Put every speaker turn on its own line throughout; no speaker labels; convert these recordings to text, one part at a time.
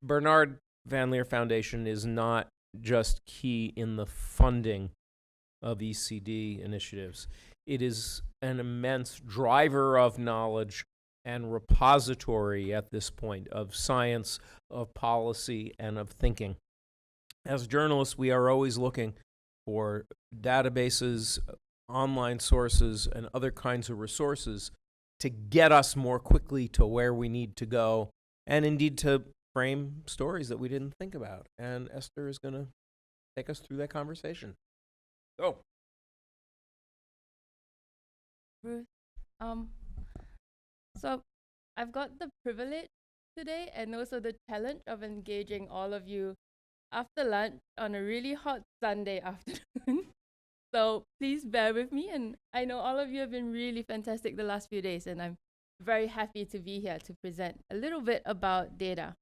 Bernard Van Leer Foundation is not just key in the funding of ECD initiatives. It is an immense driver of knowledge and repository at this point of science, of policy, and of thinking. As journalists, we are always looking for databases, online sources, and other kinds of resources to get us more quickly to where we need to go, and indeed to frame stories that we didn't think about. And Esther is going to take us through that conversation. Go.
Ruth. Um, so I've got the privilege today and also the challenge of engaging all of you after lunch on a really hot Sunday afternoon. So please bear with me. And I know all of you have been really fantastic the last few days, and I'm very happy to be here to present a little bit about data.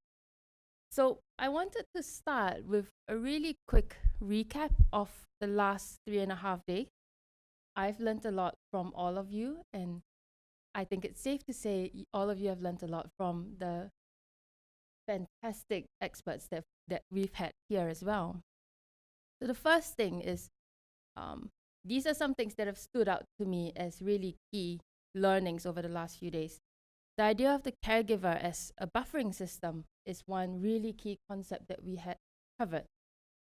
So I wanted to start with a really quick recap of the last 3.5 days. I've learned a lot from all of you, and I think it's safe to say all of you have learned a lot from the fantastic experts that we've had here as well. So the first thing is, these are some things that have stood out to me as really key learnings over the last few days. The idea of the caregiver as a buffering system is one really key concept that we had covered.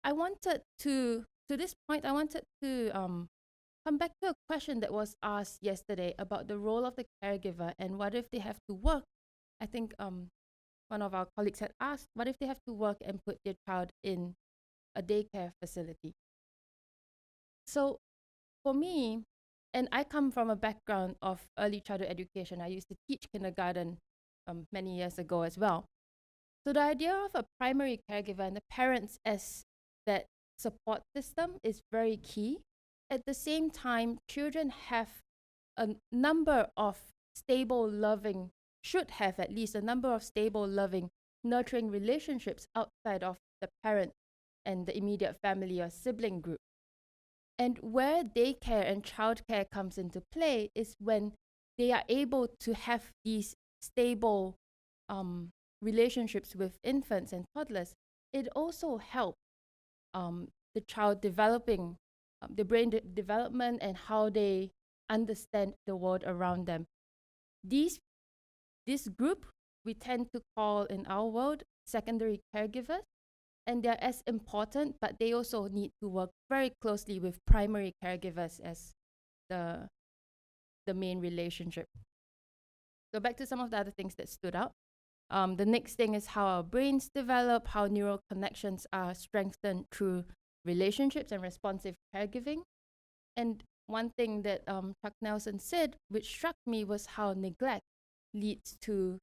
To this point, I wanted to come back to a question that was asked yesterday about the role of the caregiver and what if they have to work. I think one of our colleagues had asked, what if they have to work and put their child in a daycare facility? So for me, and I come from a background of early childhood education. I used to teach kindergarten many years ago as well. So the idea of a primary caregiver and the parents as that support system is very key. At the same time, children have a number of stable, loving, should have at least a number of stable, loving, nurturing relationships outside of the parent and the immediate family or sibling group. And where daycare and childcare comes into play is when they are able to have these stable relationships with infants and toddlers. It also helps the child developing the brain development and how they understand the world around them. This group we tend to call in our world secondary caregivers, and they're as important, but they also need to work very closely with primary caregivers as the main relationship. So back to some of the other things that stood out. The next thing is how our brains develop, how neural connections are strengthened through relationships and responsive caregiving. And one thing that Chuck Nelson said, which struck me, was how neglect leads to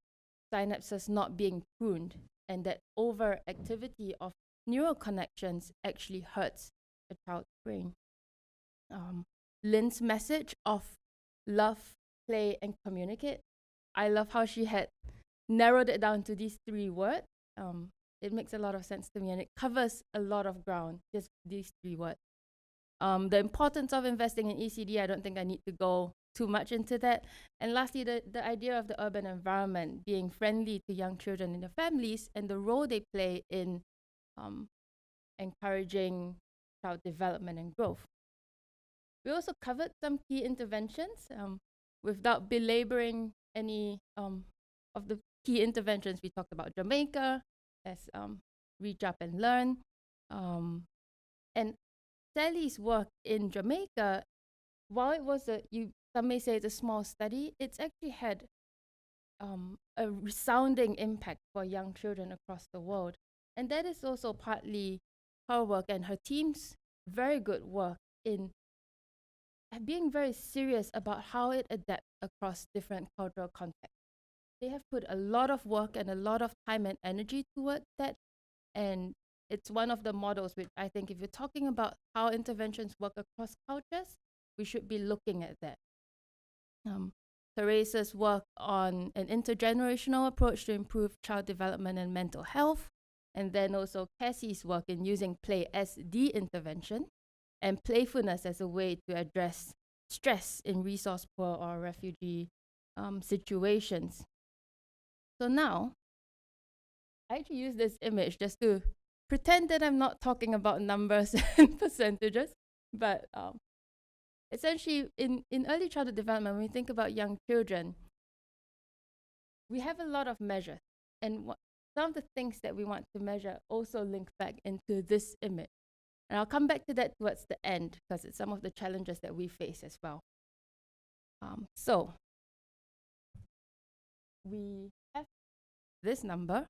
synapses not being pruned, and that overactivity of neural connections actually hurts the child's brain. Lynn's message of love, play, and communicate. I love how she had narrowed it down to these 3 words. It makes a lot of sense to me, and it covers a lot of ground, just these 3 words. The importance of investing in ECD, I don't think I need to go too much into that. And lastly, the idea of the urban environment being friendly to young children and their families and the role they play in encouraging child development and growth. We also covered some key interventions. Without belaboring any of the key interventions, we talked about Jamaica as Reach Up and Learn. And Sally's work in Jamaica, while it was some may say it's a small study, it's actually had a resounding impact for young children across the world. And that is also partly her work and her team's very good work in being very serious about how it adapts across different cultural contexts. They have put a lot of work and a lot of time and energy towards that. And it's one of the models which I think if you're talking about how interventions work across cultures, we should be looking at that. Teresa's work on an intergenerational approach to improve child development and mental health, and then also Cassie's work in using play as the intervention and playfulness as a way to address stress in resource poor or refugee situations. So now, I actually use this image just to pretend that I'm not talking about numbers and percentages, but essentially in early childhood development, when we think about young children, we have a lot of measures, and some of the things that we want to measure also link back into this image. And I'll come back to that towards the end because it's some of the challenges that we face as well. So we have this number,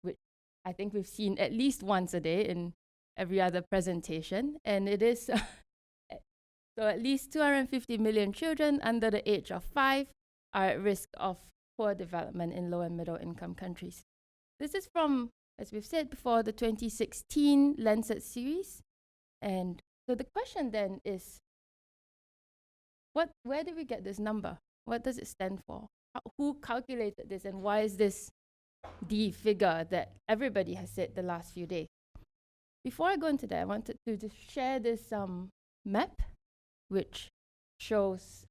which I think we've seen at least once a day in every other presentation, and it is so at least 250 million children under the age of 5 are at risk of poor development in low and middle income countries. This is from, as we've said before, the 2016 Lancet series. And so the question then is, where did we get this number? What does it stand for? Who calculated this, and why is this the figure that everybody has said the last few days? Before I go into that, I wanted to just share this map, which shows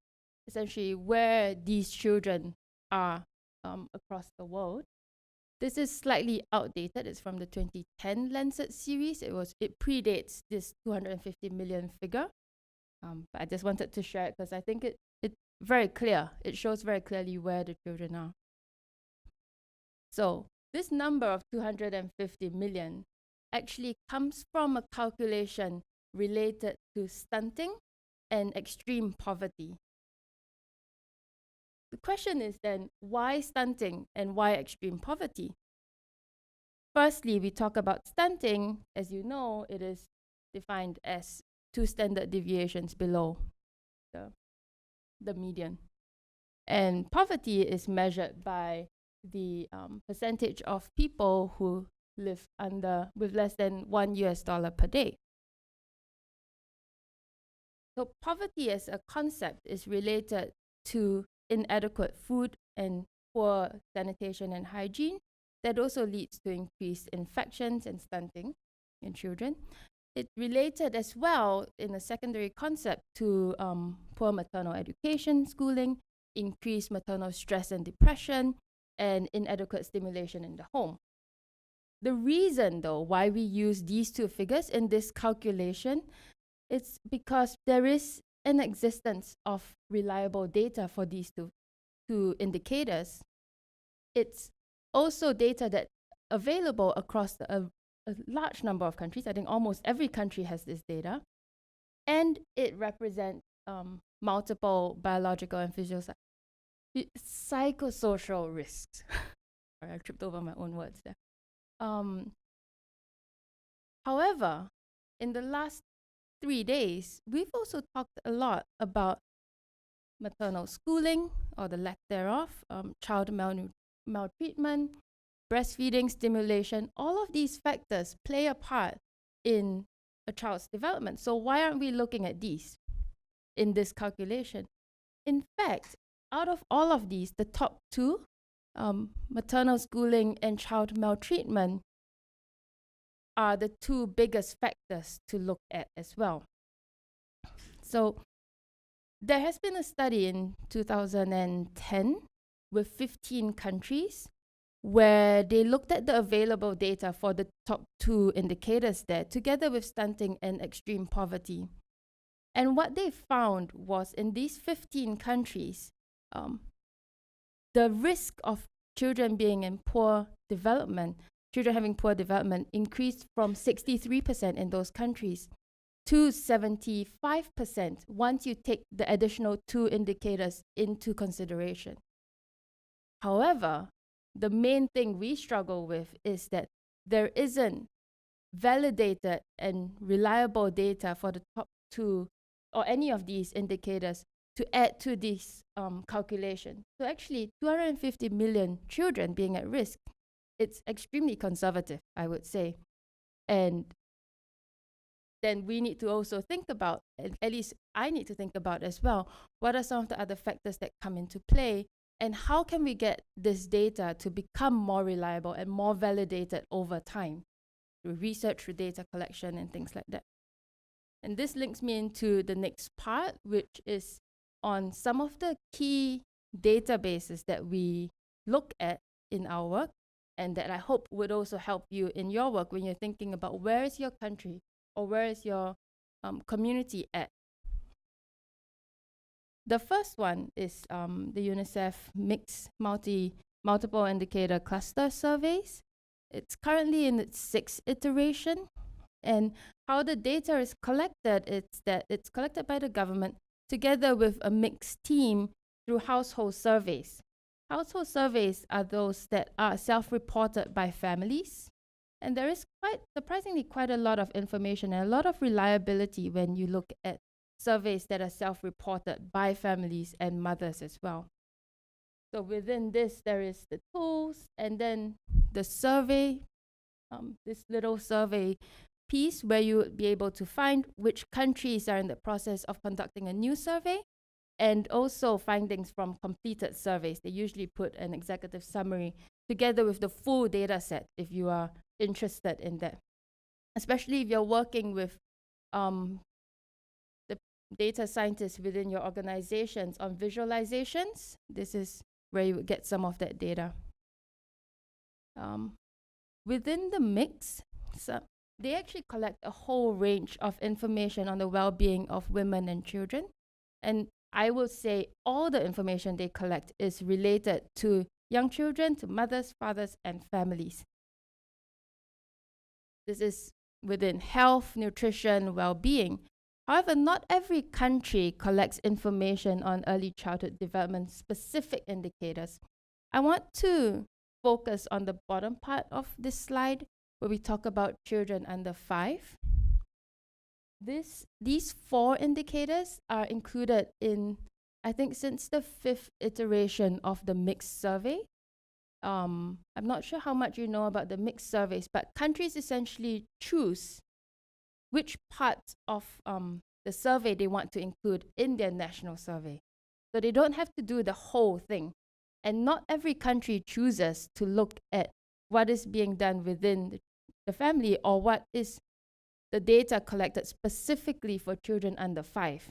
essentially where these children are across the world. This is slightly outdated. It's from the 2010 Lancet series. It predates this 250 million figure. But I just wanted to share it because I think it's very clear. It shows very clearly where the children are. So this number of 250 million actually comes from a calculation related to stunting and extreme poverty. The question is then, why stunting and why extreme poverty? Firstly, we talk about stunting. As you know, it is defined as 2 standard deviations below the median. And poverty is measured by the percentage of people who live with less than $1 per day. So poverty as a concept is related to inadequate food and poor sanitation and hygiene. That also leads to increased infections and stunting in children. It's related as well in a secondary concept to poor maternal education, schooling, increased maternal stress and depression, and inadequate stimulation in the home. The reason, though, why we use these two figures in this calculation, it's because there is an existence of reliable data for these two indicators. It's also data that's available across a large number of countries. I think almost every country has this data. And it represents multiple biological and psychosocial risks. Sorry, I tripped over my own words there. However, in the last 3 days, we've also talked a lot about maternal schooling or the lack thereof, child maltreatment, breastfeeding, stimulation. All of these factors play a part in a child's development. So why aren't we looking at these in this calculation? In fact, out of all of these, the top 2, maternal schooling and child maltreatment, are the 2 biggest factors to look at as well. So there has been a study in 2010 with 15 countries where they looked at the available data for the top 2 indicators there, together with stunting and extreme poverty. And what they found was in these 15 countries, the risk of children being in poor development, children having poor development, increased from 63% in those countries to 75% once you take the additional 2 indicators into consideration. However, the main thing we struggle with is that there isn't validated and reliable data for the top 2 or any of these indicators to add to this calculation. So actually, 250 million children being at risk, it's extremely conservative, I would say. And then we need to also think about, at least I need to think about as well, what are some of the other factors that come into play, and how can we get this data to become more reliable and more validated over time through research, through data collection, and things like that. And this links me into the next part, which is on some of the key databases that we look at in our work. and that I hope would also help you in your work when you're thinking about where is your country or where is your community at. The first one is the UNICEF Mixed Multiple Indicator Cluster Surveys. It's currently in its 6th iteration, and how the data is collected, it's that it's collected by the government together with a mixed team through household surveys. Household surveys are those that are self-reported by families, and there is surprisingly quite a lot of information and a lot of reliability when you look at surveys that are self-reported by families and mothers as well. So within this, there is the tools, and then the survey, this little survey piece where you would be able to find which countries are in the process of conducting a new survey, and also findings from completed surveys. They usually put an executive summary together with the full data set if you are interested in that. Especially if you're working with the data scientists within your organizations on visualizations, this is where you would get some of that data. Within the mix, they actually collect a whole range of information on the well-being of women and children. And I will say all the information they collect is related to young children, to mothers, fathers, and families. This is within health, nutrition, well-being. However, not every country collects information on early childhood development specific indicators. I want to focus on the bottom part of this slide where we talk about children under 5. These 4 indicators are included in, I think, since the 5th iteration of the mixed survey. I'm not sure how much you know about the mixed surveys, but countries essentially choose which parts of the survey they want to include in their national survey. So they don't have to do the whole thing. And not every country chooses to look at what is being done within the family or what is the data collected specifically for children under 5.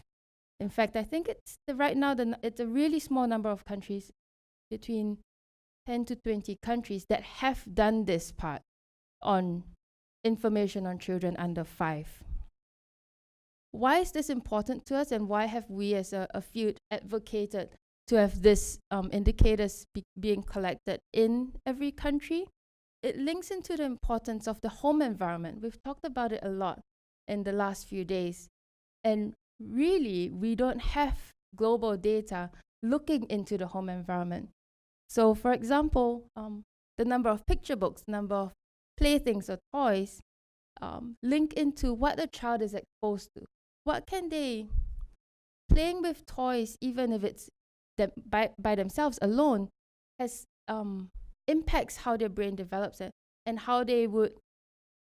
In fact, I think it's right now it's a really small number of countries, between 10 to 20 countries that have done this part on information on children under 5. Why is this important to us, and why have we as a field advocated to have this indicators being collected in every country? It links into the importance of the home environment. We've talked about it a lot in the last few days. And really, we don't have global data looking into the home environment. So for example, the number of picture books, number of playthings or toys link into what the child is exposed to. What can they, playing with toys, even if it's by themselves alone, has impacts how their brain develops it and how they would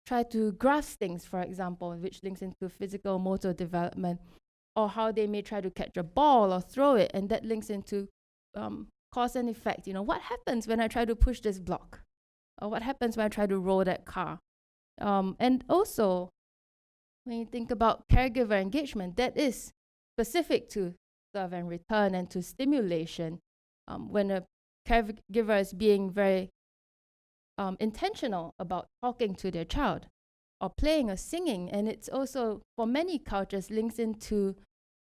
try to grasp things, for example, which links into physical motor development, or how they may try to catch a ball or throw it, and that links into cause and effect. You know, what happens when I try to push this block? Or what happens when I try to roll that car? And also, when you think about caregiver engagement, that is specific to serve and return and to stimulation. When a caregiver is being very intentional about talking to their child or playing or singing, and it's also, for many cultures, links into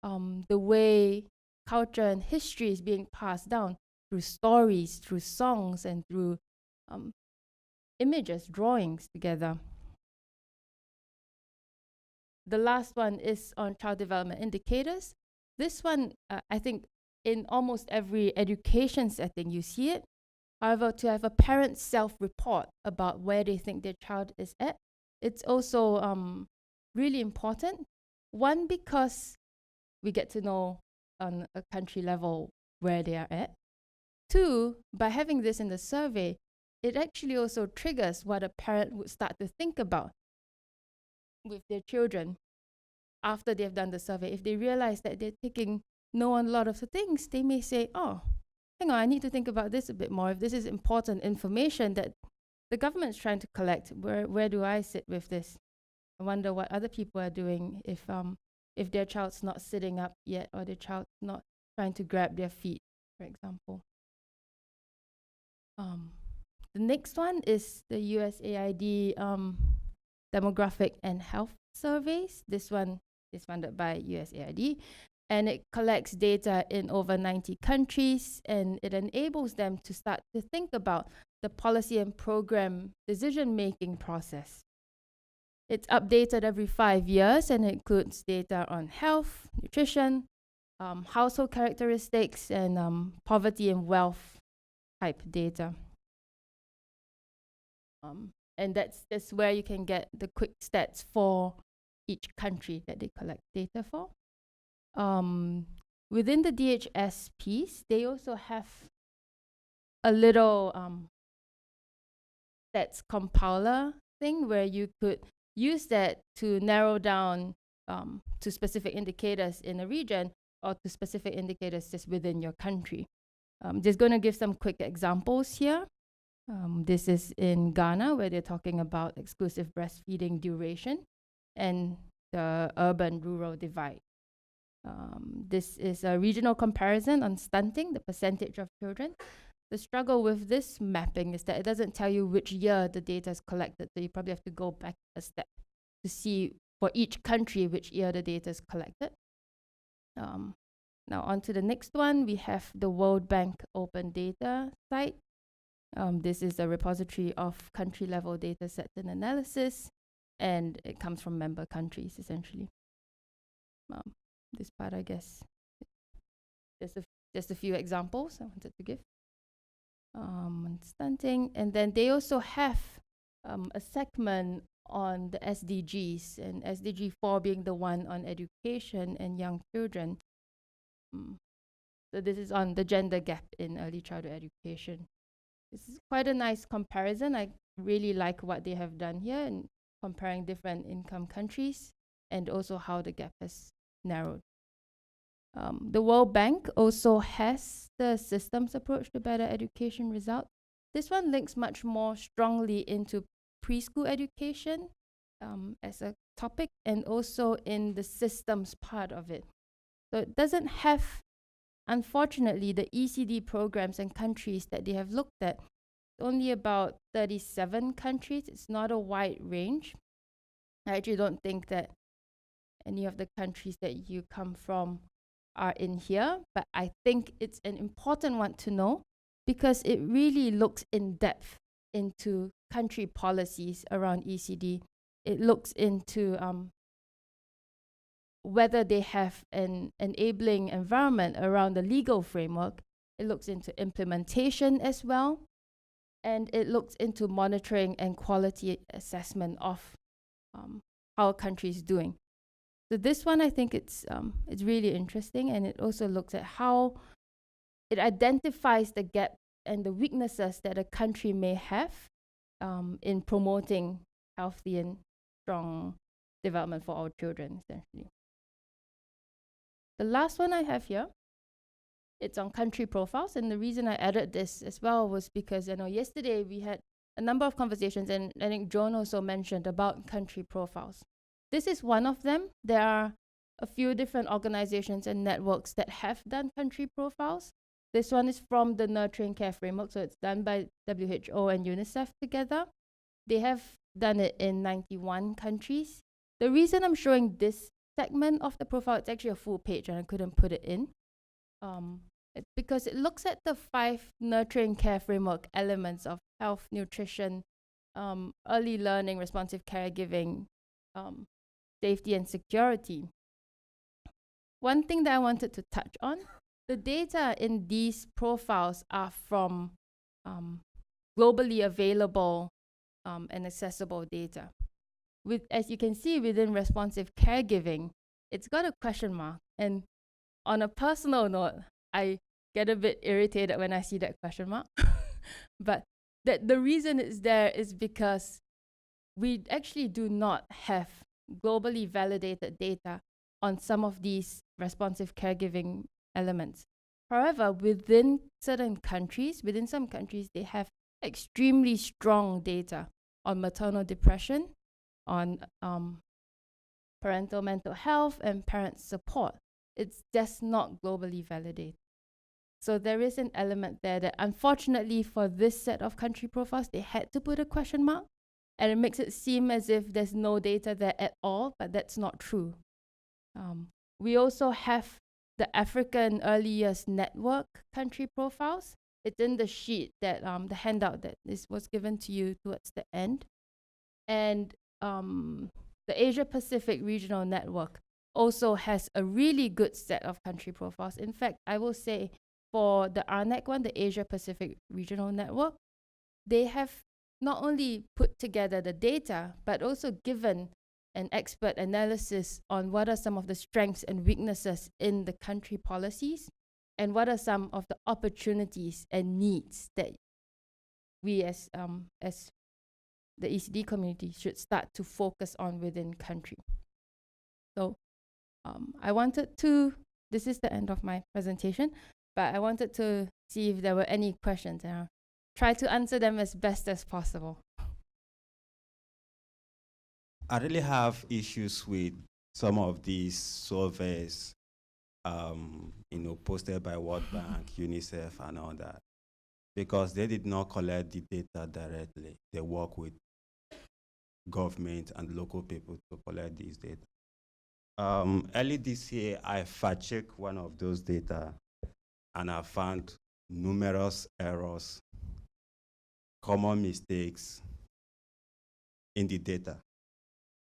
the way culture and history is being passed down through stories, through songs, and through images, drawings together. The last one is on child development indicators. This one, I think, in almost every education setting, you see it. However, to have a parent self-report about where they think their child is at, it's also really important. One, because we get to know on a country level where they are at. 2, by having this in the survey, it actually also triggers what a parent would start to think about with their children after they've done the survey. If they realize that they're taking no on a lot of the things, they may say, oh, hang on, I need to think about this a bit more. If this is important information that the government's trying to collect, where do I sit with this? I wonder what other people are doing if their child's not sitting up yet, or their child's not trying to grab their feet, for example. The next one is the USAID demographic and health surveys. This one is funded by USAID, and it collects data in over 90 countries, and it enables them to start to think about the policy and program decision-making process. It's updated every 5 years, and it includes data on health, nutrition, household characteristics, and poverty and wealth type data. And that's where you can get the quick stats for each country that they collect data for. Within the DHS piece, they also have a little stats compiler thing where you could use that to narrow down to specific indicators in a region or to specific indicators just within your country. Just going to give some quick examples here. This is in Ghana, where they're talking about exclusive breastfeeding duration and the urban-rural divide. This is a regional comparison on stunting, the percentage of children. The struggle with this mapping is that it doesn't tell you which year the data is collected, so you probably have to go back a step to see for each country which year the data is collected. Now on to the next one, we have the World Bank Open Data site. This is a repository of country-level data sets and analysis, and it comes from member countries, essentially. This part, I guess, just a few examples I wanted to give. On stunting, and then they also have a segment on the SDGs, and SDG 4 being the one on education and young children. So this is on the gender gap in early childhood education. This is quite a nice comparison. I really like what they have done here in comparing different income countries and also how the gap has narrowed. The World Bank also has the systems approach to better education results. This one links much more strongly into preschool education as a topic and also in the systems part of it. So it doesn't have, unfortunately, the ECD programs and countries that they have looked at. Only about 37 countries. It's not a wide range. I actually don't think that any of the countries that you come from are in here, but I think it's an important one to know because it really looks in depth into country policies around ECD. It looks into whether they have an enabling environment around the legal framework. It looks into implementation as well, and it looks into monitoring and quality assessment of how a country is doing. So this one, I think it's really interesting, and it also looks at how it identifies the gap and the weaknesses that a country may have in promoting healthy and strong development for our children, essentially. The last one I have here, it's on country profiles, and the reason I added this as well was because yesterday we had a number of conversations, and I think Joan also mentioned about country profiles. This is one of them. There are a few different organizations and networks that have done country profiles. This one is from the Nurturing Care Framework, so it's done by WHO and UNICEF together. They have done it in 91 countries. The reason I'm showing this segment of the profile, it's actually a full page and I couldn't put it in. It's because it looks at the 5 Nurturing Care Framework elements of health, nutrition, early learning, responsive caregiving, safety and security. One thing that I wanted to touch on, the data in these profiles are from globally available and accessible data. As you can see within responsive caregiving, it's got a question mark. And on a personal note, I get a bit irritated when I see that question mark. But the reason it's there is because we actually do not have globally validated data on some of these responsive caregiving elements. However, within some countries, they have extremely strong data on maternal depression, on parental mental health, and parent support. It's just not globally validated. So there is an element there that unfortunately for this set of country profiles, they had to put a question mark, and it makes it seem as if there's no data there at all, but that's not true. We also have the African Early Years Network country profiles. It's in the sheet that the handout that was given to you towards the end. And the Asia Pacific Regional Network also has a really good set of country profiles. In fact, I will say for the RNEC one, the Asia Pacific Regional Network, they have not only put together the data, but also given an expert analysis on what are some of the strengths and weaknesses in the country policies, and what are some of the opportunities and needs that we as the ECD community should start to focus on within country. So I wanted to, this is the end of my presentation, but I wanted to see if there were any questions, and I'll try to answer them as best as possible.
I really have issues with some of these surveys, posted by World Bank, UNICEF, and all that, because they did not collect the data directly. They work with government and local people to collect these data. Early this year, I fact-checked one of those data, and I found numerous errors, common mistakes in the data.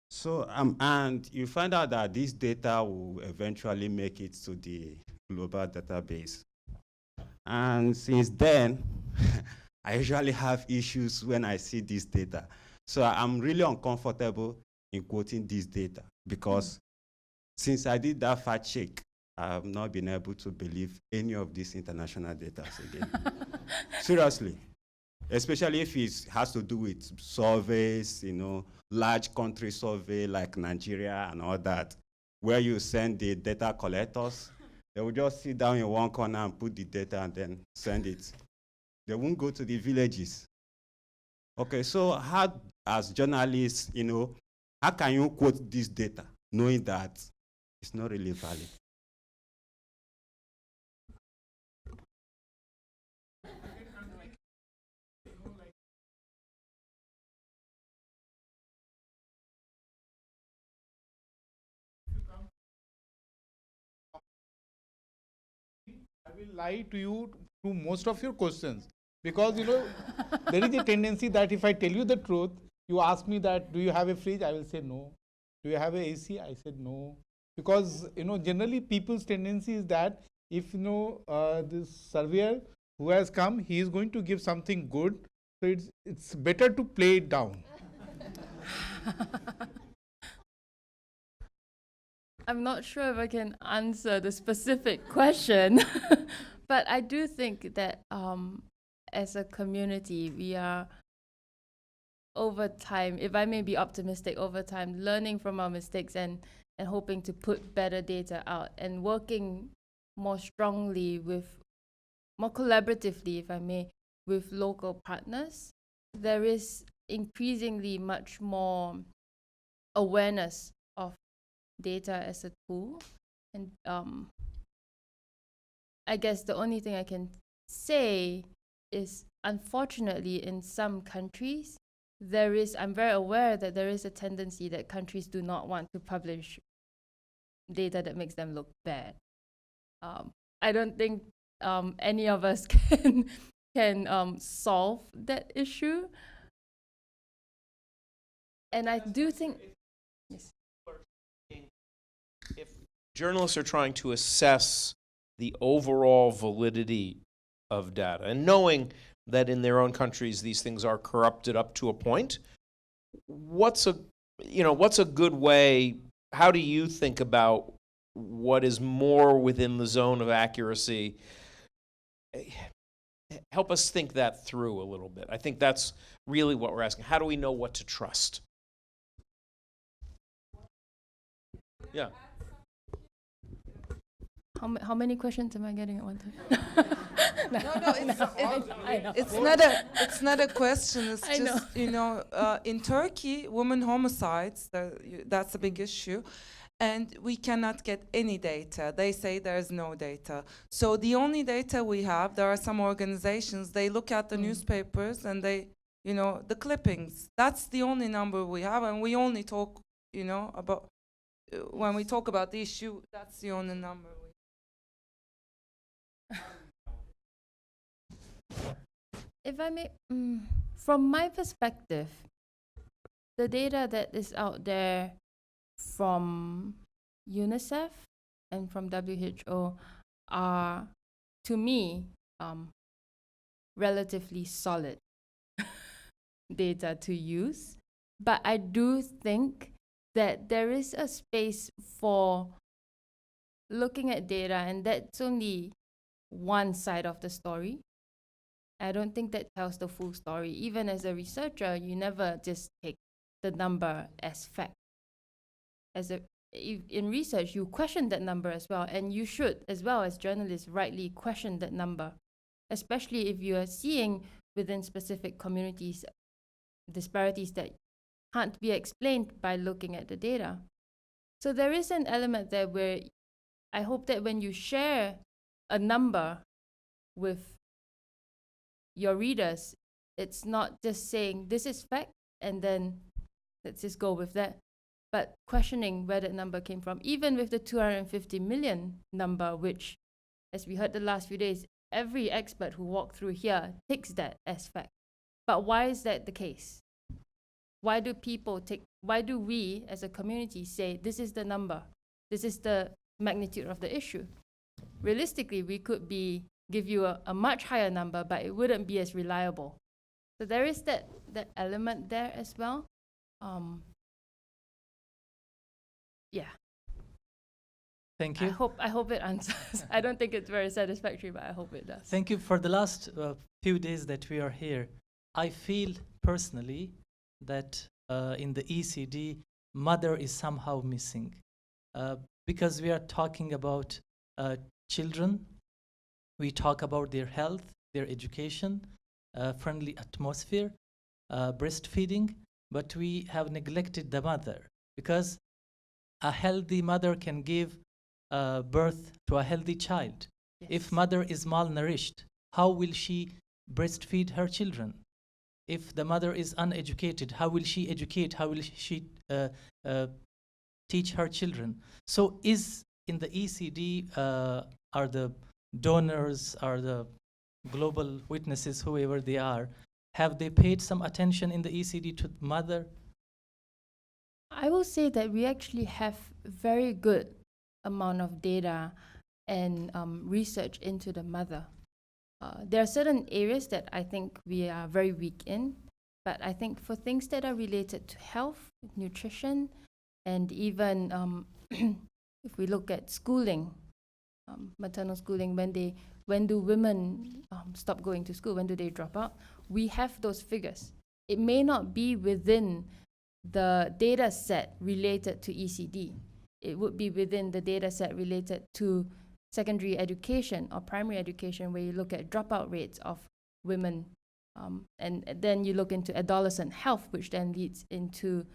So, and you find out that this data will eventually make it to the global database. And since then, I usually have issues when I see this data. So I'm really uncomfortable in quoting this data, because since I did that fact check, I have not been able to believe any of these international data again. Seriously. Especially if it has to do with surveys, large country survey like Nigeria and all that, where you send the data collectors, they will just sit down in one corner and put the data and then send it. They won't go to the villages. Okay, so how, as journalists, how can you quote this data knowing that it's not really valid?
I will lie to you to most of your questions, because there is a tendency that if I tell you the truth, you ask me that, do you have a fridge? I will say no. Do you have a AC? I said no. Because generally people's tendency is that if this surveyor who has come, he is going to give something good, so it's better to play it down.
I'm not sure if I can answer the specific question, but I do think that as a community, we are over time, if I may be optimistic, over time, learning from our mistakes and hoping to put better data out and working more strongly more collaboratively, if I may, with local partners. There is increasingly much more awareness of data as a tool, and I guess the only thing I can say is, unfortunately, in some countries, I'm very aware that there is a tendency that countries do not want to publish data that makes them look bad. I don't think any of us can solve that issue, and I do think, yes.
If journalists are trying to assess the overall validity of data, and knowing that in their own countries these things are corrupted up to a point, what's a good way? How do you think about what is more within the zone of accuracy? Help us think that through a little bit. I think that's really what we're asking. How do we know what to trust? Yeah.
How many questions am I getting at one time?
It's not a question. It's just in Turkey, women homicides, that's a big issue, and we cannot get any data. They say there's no data. So the only data we have, there are some organizations, they look at the newspapers and they, you know, the clippings. That's the only number we have, and we only talk, you know, about, when we talk about the issue, that's the only number we
If I may, from my perspective, the data that is out there from UNICEF and from WHO are, to me, relatively solid data to use. But I do think that there is a space for looking at data, and that's only one side of the story. I don't think that tells the full story. Even as a researcher, you never just take the number as fact. In research, you question that number as well, and you should, as well as journalists, rightly question that number, especially if you are seeing within specific communities disparities that can't be explained by looking at the data. So there is an element there where I hope that when you share a number with your readers, it's not just saying this is fact and then let's just go with that, but questioning where that number came from. Even with the 250 million number, which, as we heard the last few days, every expert who walked through here takes that as fact. But why is that the case? Why do we as a community say this is the number, this is the magnitude of the issue? Realistically, we could give you a much higher number, but it wouldn't be as reliable. So there is that element there as well. Yeah.
Thank you.
I hope it answers. I don't think it's very satisfactory, but I hope it does.
Thank you. For the last few days that we are here, I feel personally that in the ECD, mother is somehow missing, because we are talking about children. We talk about their health, their education, friendly atmosphere, breastfeeding, but we have neglected the mother, because a healthy mother can give birth to a healthy child.
Yes.
If mother is malnourished, how will she breastfeed her children? If the mother is uneducated, how will she educate? How will she teach her children? So is in the ECD, are the donors, are the global witnesses, whoever they are, have they paid some attention in the ECD to mother?
I will say that we actually have very good amount of data and research into the mother. There are certain areas that I think we are very weak in, but I think for things that are related to health, nutrition, and even if we look at schooling, maternal schooling, when do women stop going to school, when do they drop out? We have those figures. It may not be within the data set related to ECD. It would be within the data set related to secondary education or primary education, where you look at dropout rates of women, and then you look into adolescent health, which then leads into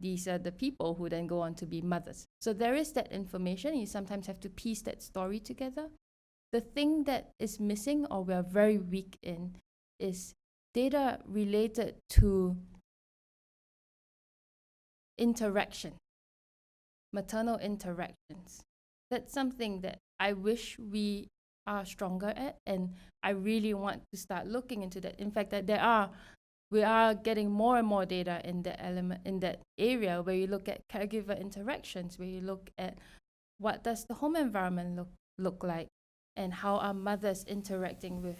these are the people who then go on to be mothers. So there is that information. You sometimes have to piece that story together. The thing that is missing, or we're very weak in, is data related to interaction, maternal interactions. That's something that I wish we are stronger at, and I really want to start looking into that. In fact, that we are getting more and more data in that area, where you look at caregiver interactions, where you look at what does the home environment look like, and how are mothers interacting with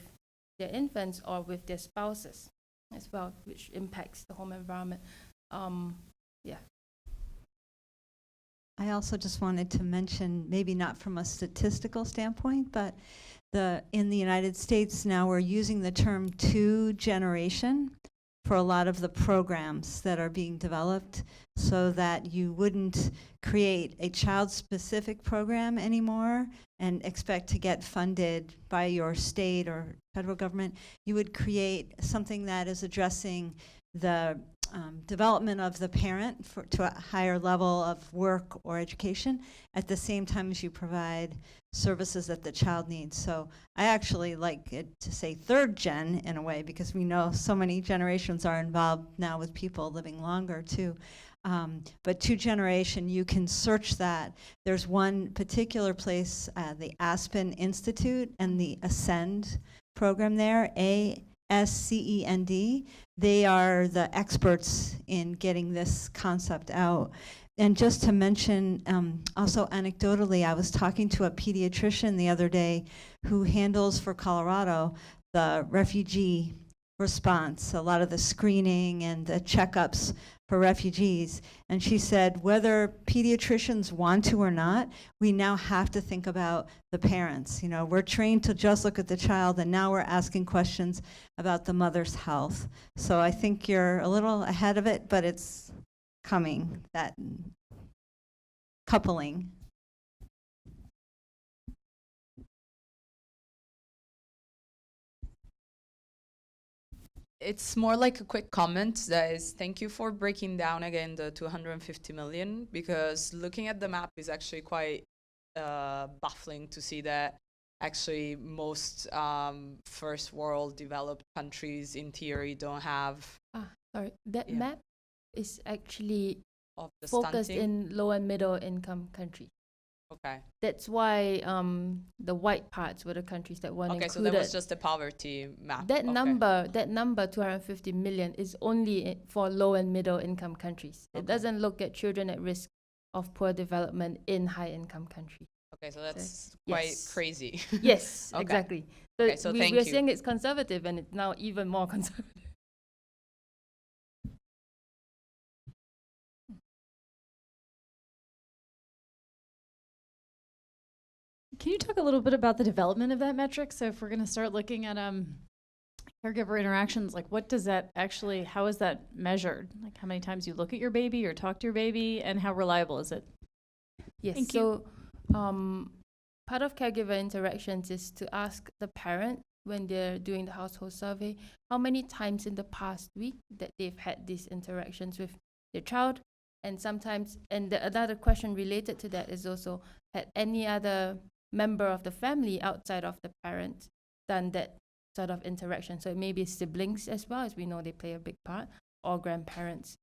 their infants or with their spouses as well, which impacts the home environment. Yeah.
I also just wanted to mention, maybe not from a statistical standpoint, but in the United States now we're using the term 2 generation for a lot of the programs that are being developed, so that you wouldn't create a child-specific program anymore and expect to get funded by your state or federal government. You would create something that is addressing the development of the parent to a higher level of work or education at the same time as you provide services that the child needs. So I actually like it to say third gen in a way, because we know so many generations are involved now with people living longer too. But 2-generation, you can search that. There's one particular place, the Aspen Institute and the Ascend program there, ASCEND. They are the experts in getting this concept out. And just to mention, also anecdotally, I was talking to a pediatrician the other day who handles for Colorado the refugee response, a lot of the screening and the checkups for refugees. And she said, whether pediatricians want to or not, we now have to think about the parents. You know, we're trained to just look at the child, and now we're asking questions about the mother's health. So I think you're a little ahead of it, but it's coming, that coupling.
It's more like a quick comment that is, thank you for breaking down again the 250 million, because looking at the map is actually quite baffling to see that actually most first world developed countries in theory don't have
Sorry, that
Yeah.
map is actually
of the
focused
stunting.
in low and middle income countries.
Okay.
That's why the white parts were the countries that weren't
Okay, so
included.
that was just a poverty map.
That
Okay.
number, 250 million, is only for low and middle income countries. It
Okay.
doesn't look at children at risk of poor development in high income countries.
Okay, so that's quite
yes.
crazy.
Yes,
Okay.
exactly. So,
Okay, so thank
we're
you.
saying it's conservative, and it's now even more conservative.
Can you talk a little bit about the development of that metric? So if we're going to start looking at caregiver interactions, like what does that actually, how is that measured? Like how many times you look at your baby or talk to your baby, and how reliable is it?
Yes.
Thank
so, part of caregiver interactions is to ask the parent when they're doing the household survey how many times in the past week that they've had these interactions with their child, and sometimes, and another question related to that is also, had any other member of the family outside of the parent done that sort of interaction? So it may be siblings as well, as we know they play a big part, or grandparents.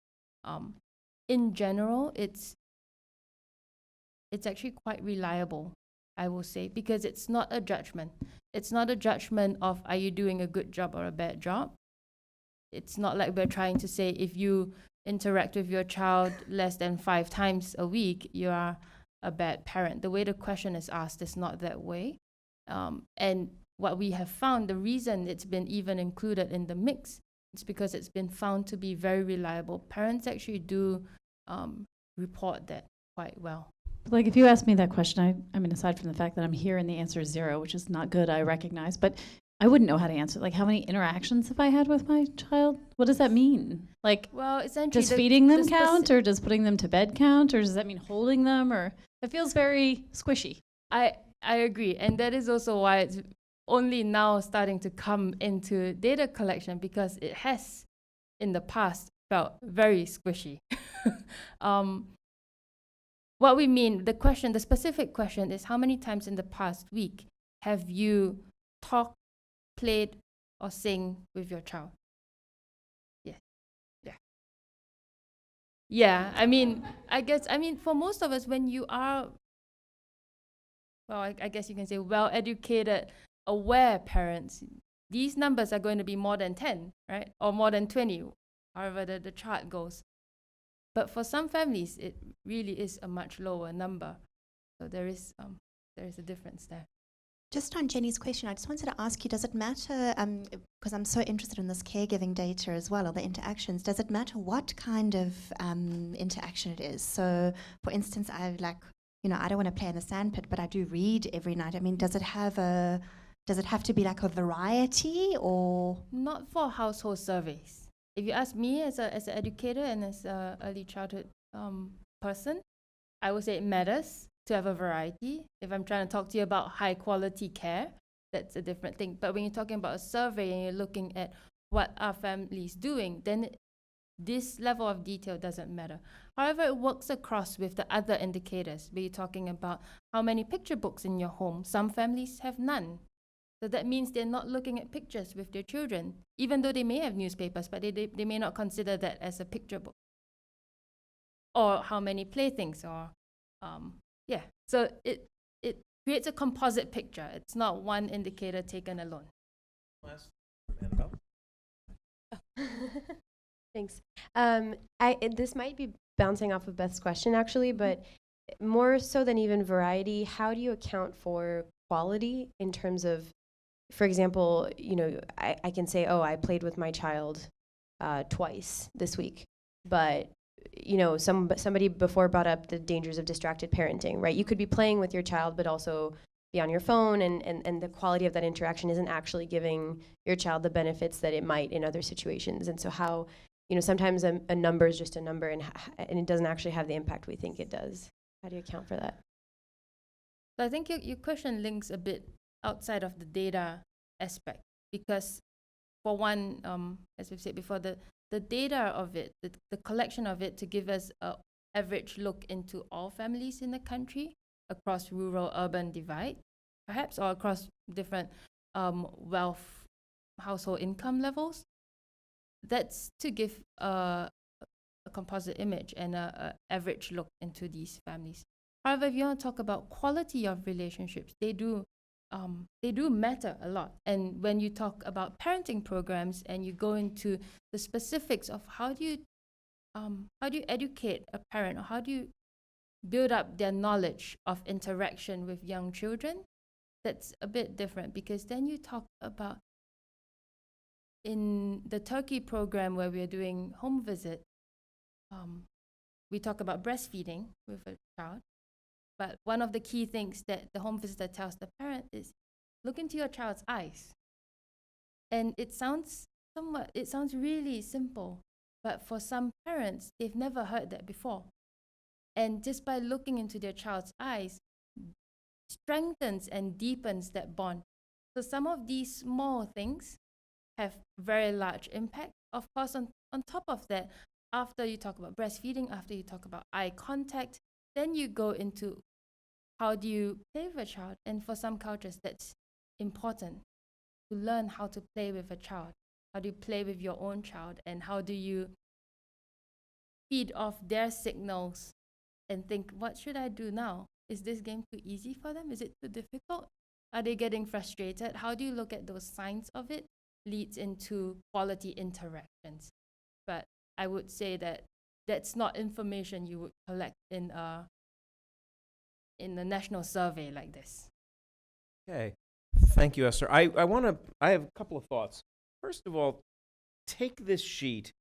In general, it's actually quite reliable, I will say, because it's not a judgment. It's not a judgment of, are you doing a good job or a bad job? It's not like we're trying to say, if you interact with your child less than 5 times a week, you are a bad parent. The way the question is asked is not that way. And what we have found, the reason it's been even included in the mix, is because it's been found to be very reliable. Parents actually do report that quite well.
Like if you ask me that question, I mean, aside from the fact that I'm here and the answer is 0, which is not good, I recognize, but I wouldn't know how to answer. Like, how many interactions have I had with my child? What does that mean? Like,
Well, essentially,
does
the-
feeding them
the
count, or does putting them to bed count, or does that mean holding them, or it feels very squishy.
I agree, and that is also why it's only now starting to come into data collection, because it has in the past felt very squishy. What we mean, the specific question is, how many times in the past week have you talked, played, or sing with your child? Yes. Yeah. Yeah, I mean, for most of us, when you are, well, I guess you can say well-educated, aware parents, these numbers are going to be more than 10, right? Or more than 20, however the chart goes. But for some families, it really is a much lower number. So there is a difference there.
Just on Jenny's question, I just wanted to ask you, does it matter, because I'm so interested in this caregiving data as well, or the interactions, does it matter what kind of interaction it is? So, for instance, I don't want to play in the sandpit, but I do read every night. I mean, does it have to be like a variety, or?
Not for household surveys. If you ask me as an educator and as an early childhood person, I would say it matters to have a variety. If I'm trying to talk to you about high quality care, that's a different thing. But when you're talking about a survey and you're looking at what are families doing, then this level of detail doesn't matter. However, it works across with the other indicators. We're talking about how many picture books in your home. Some families have none. So that means they're not looking at pictures with their children, even though they may have newspapers, but they may not consider that as a picture book. Or how many playthings, or yeah. So it creates a composite picture. It's not one indicator taken alone.
Thanks. This might be bouncing off of Beth's question actually, but more so than even variety, how do you account for quality in terms of, for example, I can say, oh, I played with my child twice this week, but somebody before brought up the dangers of distracted parenting, right? You could be playing with your child, but also be on your phone, and the quality of that interaction isn't actually giving your child the benefits that it might in other situations. And so how, sometimes a number is just a number, and it doesn't actually have the impact we think it does. How do you account for that?
So I think your question links a bit outside of the data aspect, because for one, as we've said before, the data of it, the collection of it to give us an average look into all families in the country across rural-urban divide, perhaps, or across different wealth, household income levels. That's to give a composite image and a average look into these families. However, if you want to talk about quality of relationships, they do matter a lot. And when you talk about parenting programs and you go into the specifics of how do you educate a parent, or how do you build up their knowledge of interaction with young children, that's a bit different, because then you talk about, in the Turkey program where we're doing home visit, we talk about breastfeeding with a child. But one of the key things that the home visitor tells the parent is, look into your child's eyes. And it sounds really simple, but for some parents, they've never heard that before. And just by looking into their child's eyes, strengthens and deepens that bond. So some of these small things have very large impact. Of course, on top of that, after you talk about breastfeeding, after you talk about eye contact, then you go into how do you play with a child. And for some cultures, that's important, to learn how to play with a child. How do you play with your own child, and how do you feed off their signals and think, what should I do now? Is this game too easy for them? Is it too difficult? Are they getting frustrated? How do you look at those signs of it? Leads into quality interactions. But I would say that that's not information you would collect in a national survey like this.
Okay. Thank you, Esther. I have a couple of thoughts. First of all, take this sheet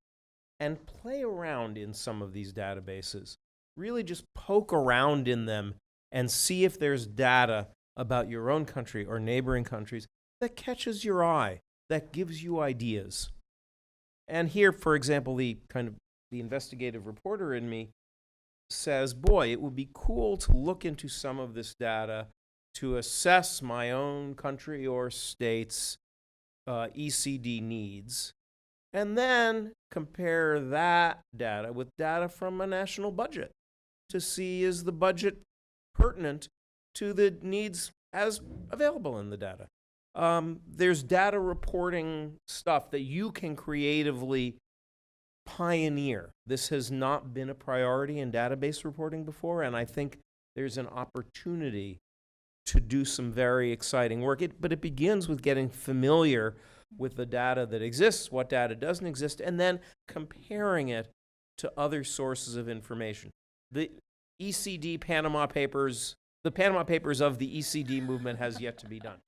and play around in some of these databases. Really just poke around in them and see if there's data about your own country or neighboring countries that catches your eye, that gives you ideas. And here, for example, the investigative reporter in me says, boy, it would be cool to look into some of this data to assess my own country or state's ECD needs, and then compare that data with data from a national budget to see, is the budget pertinent to the needs as available in the data. There's data reporting stuff that you can creatively pioneer. This has not been a priority in database reporting before, and I think there's an opportunity to do some very exciting work. But it begins with getting familiar with the data that exists, what data doesn't exist, and then comparing it to other sources of information. The ECD Panama Papers, the Panama Papers of the ECD movement has yet to be done.